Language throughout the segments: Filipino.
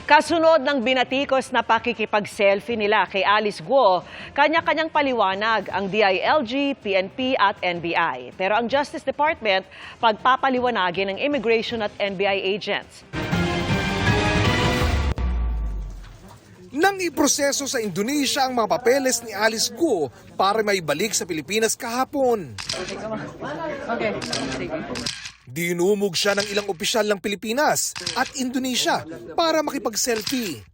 Kasunod ng binatikos na pakikipag-selfie nila kay Alice Guo, kanya-kanyang paliwanag ang DILG, PNP at NBI. Pero ang Justice Department, pagpapaliwanagin ng immigration at NBI agents. Nang iproseso sa Indonesia ang mga papeles ni Alice Guo para maibalik sa Pilipinas kahapon. Dinumog siya ng ilang opisyal ng Pilipinas at Indonesia para makipag-selfie.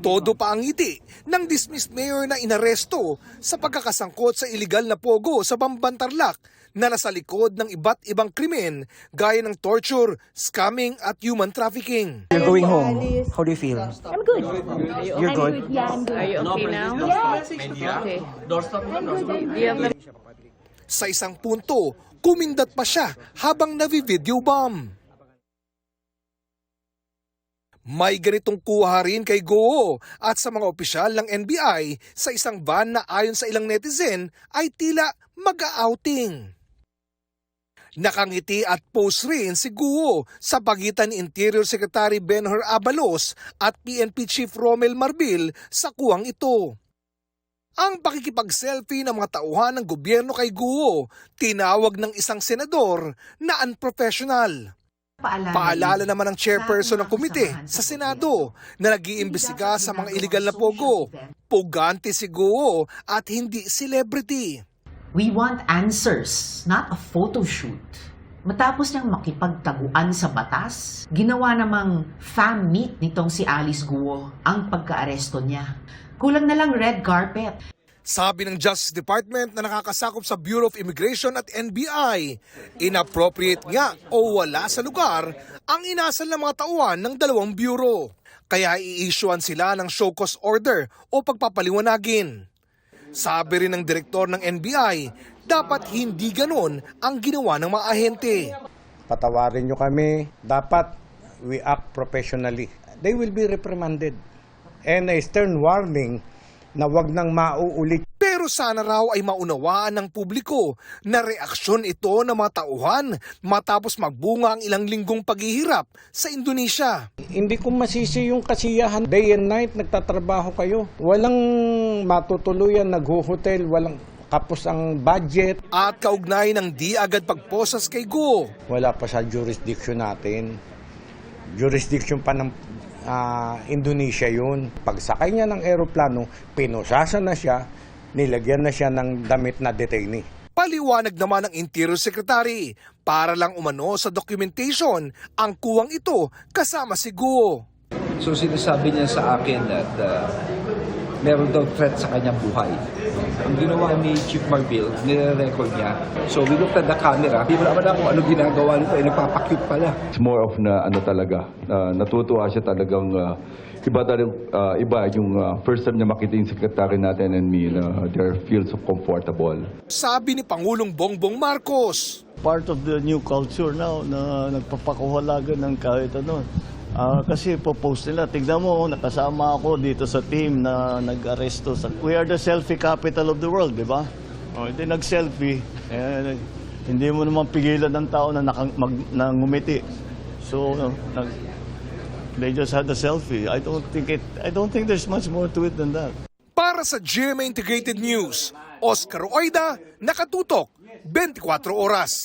Todo pa ang ngiti ng dismissed mayor na inaresto sa pagkakasangkot sa iligal na pogo sa Bamban-Tarlac na nasa likod ng iba't ibang krimen gaya ng torture, scamming at human trafficking. You're going home. How do you feel? I'm good. You're good? Yeah, I'm good. Are you okay now? Okay. Sa isang punto, kumindat pa siya habang navi-video bomb. May ganitong kuha rin kay Guo at sa mga opisyal ng NBI sa isang van na ayon sa ilang netizen ay tila mag-outing. Nakangiti at pose rin si Guo sa pagitan ni Interior Secretary Benhur Abalos at PNP Chief Romel Marbil sa kuwang ito. Ang pakikipag-selfie ng mga tauhan ng gobyerno kay Guo, tinawag ng isang senador na unprofessional. Paalala naman ng chairperson ng komite sa Senado na nag-iimbestiga sa mga iligal na pogo. Pugante si Guo at hindi celebrity. We want answers, not a photo shoot. Matapos niyang makipagtaguan sa batas, ginawa namang fan meet nitong si Alice Guo ang pagkaaresto niya. Kulang na lang red carpet. Sabi ng Justice Department na nakakasakop sa Bureau of Immigration at NBI, inappropriate nga o wala sa lugar ang inasal ng mga tauhan ng dalawang bureau. Kaya i-issuean sila ng show cause order o pagpapaliwanagin. Sabi rin ng direktor ng NBI, dapat hindi ganon ang ginawa ng mga ahente. Patawarin nyo kami, dapat we act professionally. They will be reprimanded. And a stern warning na wag nang mauulit. Pero sana raw ay maunawaan ng publiko na reaksyon ito ng mga tauhan matapos magbunga ang ilang linggong paghihirap sa Indonesia. Hindi ko masisi yung kasiyahan. Day and night nagtatrabaho kayo. Walang matutuluyan, nagho-hotel, walang kapos ang budget. At kaugnay ng di agad pagposas kay Guo. Wala pa sa jurisdiction natin. Jurisdiction pa ng Indonesia yun. Pagsakay niya ng eroplano, pinusasa na siya, nilagyan na siya ng damit na detainee. Paliwanag naman ng Interior Secretary para lang umano sa documentation ang kuwang ito kasama si Guo. So sinasabi niya sa akin that meron daw threat sa kanyang buhay. Ang ginawa ni Chief Marbil, nire-record niya. So we looked at the camera. Di ba naman kung ano ginagawa nito, ay nagpapakyut pala. It's more of na ano talaga, natutuwa siya talagang iba yung first time niya makita yung secretary natin and me na they feel so comfortable. Sabi ni Pangulong Bongbong Marcos. Part of the new culture now na nagpapakuhalagan ng kahit ano. Kasi po-post nila, tignan mo, nakasama ako dito sa team na nag-aresto. We are the selfie capital of the world, di ba? Hindi nag-selfie, hindi mo naman pigilan ng tao na ngumiti. So, they just had a selfie. I don't think there's much more to it than that. Para sa GMA Integrated News, Oscar Oida, nakatutok, 24 oras.